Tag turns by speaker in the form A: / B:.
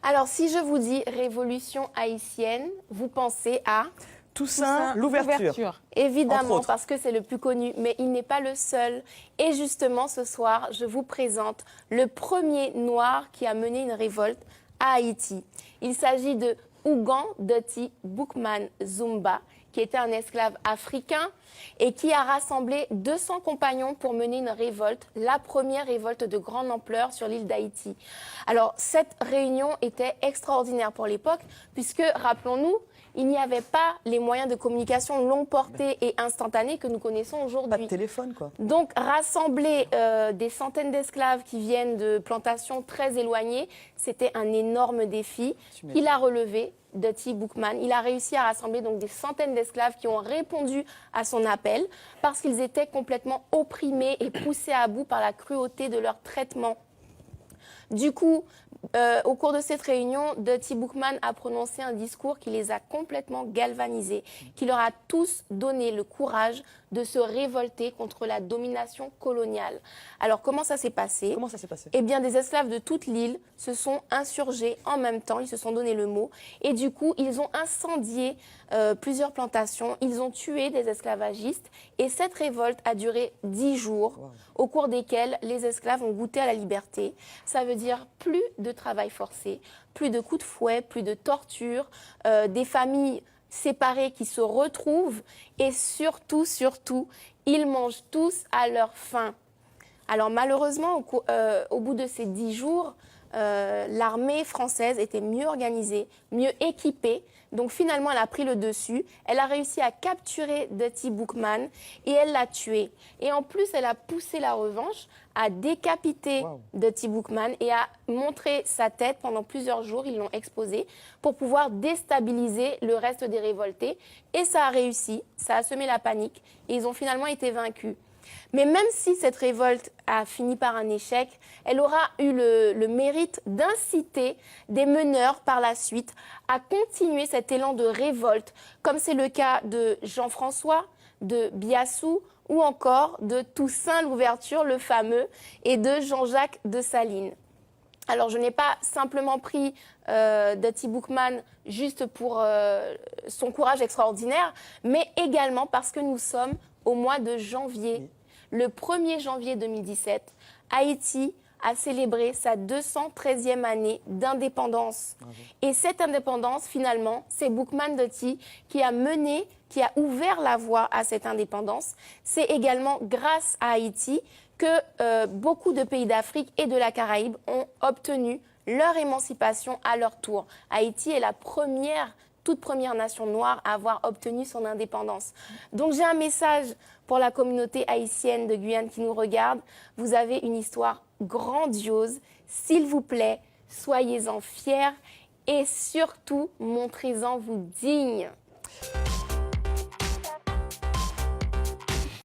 A: Alors, si je vous dis révolution haïtienne, vous pensez à...
B: Toussaint, l'ouverture.
A: Évidemment, parce que c'est le plus connu, mais il n'est pas le seul. Et justement, ce soir, je vous présente le premier noir qui a mené une révolte à Haïti. Il s'agit de Ougan Doti Boukman Zumba, qui était un esclave africain et qui a rassemblé 200 compagnons pour mener une révolte, la première révolte de grande ampleur sur l'île d'Haïti. Alors, cette réunion était extraordinaire pour l'époque, puisque, rappelons-nous, il n'y avait pas les moyens de communication longue portée et instantanés que nous connaissons aujourd'hui.
B: Pas de téléphone, quoi.
A: Donc, rassembler des centaines d'esclaves qui viennent de plantations très éloignées, c'était un énorme défi. Il a relevé, Doti Boukman. Il a réussi à rassembler donc des centaines d'esclaves qui ont répondu à son appel parce qu'ils étaient complètement opprimés et poussés à bout par la cruauté de leur traitement. Du coup, au cours de cette réunion, Doti Boukman a prononcé un discours qui les a complètement galvanisés, qui leur a tous donné le courage de se révolter contre la domination coloniale. Alors, comment ça s'est passé?
B: Comment ça s'est passé?
A: Eh bien, des esclaves de toute l'île se sont insurgés en même temps, ils se sont donné le mot, et du coup, ils ont incendié plusieurs plantations, ils ont tué des esclavagistes, et cette révolte a duré 10 jours, au cours desquels les esclaves ont goûté à la liberté. Ça veut dire plus de travail forcé, plus de coups de fouet, plus de torture, des familles séparés qui se retrouvent et surtout, ils mangent tous à leur faim. Alors malheureusement, au bout de ces 10 jours, l'armée française était mieux organisée, mieux équipée. Donc finalement, elle a pris le dessus. Elle a réussi à capturer Doti Boukman et elle l'a tué. Et en plus, elle a poussé la revanche, à décapiter Doti Boukman et à montrer sa tête pendant plusieurs jours. Ils l'ont exposé pour pouvoir déstabiliser le reste des révoltés. Et ça a réussi, ça a semé la panique et ils ont finalement été vaincus. Mais même si cette révolte a fini par un échec, elle aura eu le mérite d'inciter des meneurs par la suite à continuer cet élan de révolte, comme c'est le cas de Jean-François, de Biassou ou encore de Toussaint l'ouverture, le fameux, et de Jean-Jacques Dessalines. Alors, je n'ai pas simplement pris Doti Boukman juste pour son courage extraordinaire, mais également parce que nous sommes au mois de janvier. Le 1er janvier 2017, Haïti a célébré sa 213e année d'indépendance. Et cette indépendance, finalement, c'est Boukman Doti qui a mené, qui a ouvert la voie à cette indépendance. C'est également grâce à Haïti que beaucoup de pays d'Afrique et de la Caraïbe ont obtenu leur émancipation à leur tour. Haïti est la toute première nation noire à avoir obtenu son indépendance. Donc j'ai un message pour la communauté haïtienne de Guyane qui nous regarde. Vous avez une histoire grandiose. S'il vous plaît, soyez-en fiers et surtout, montrez-en vous dignes.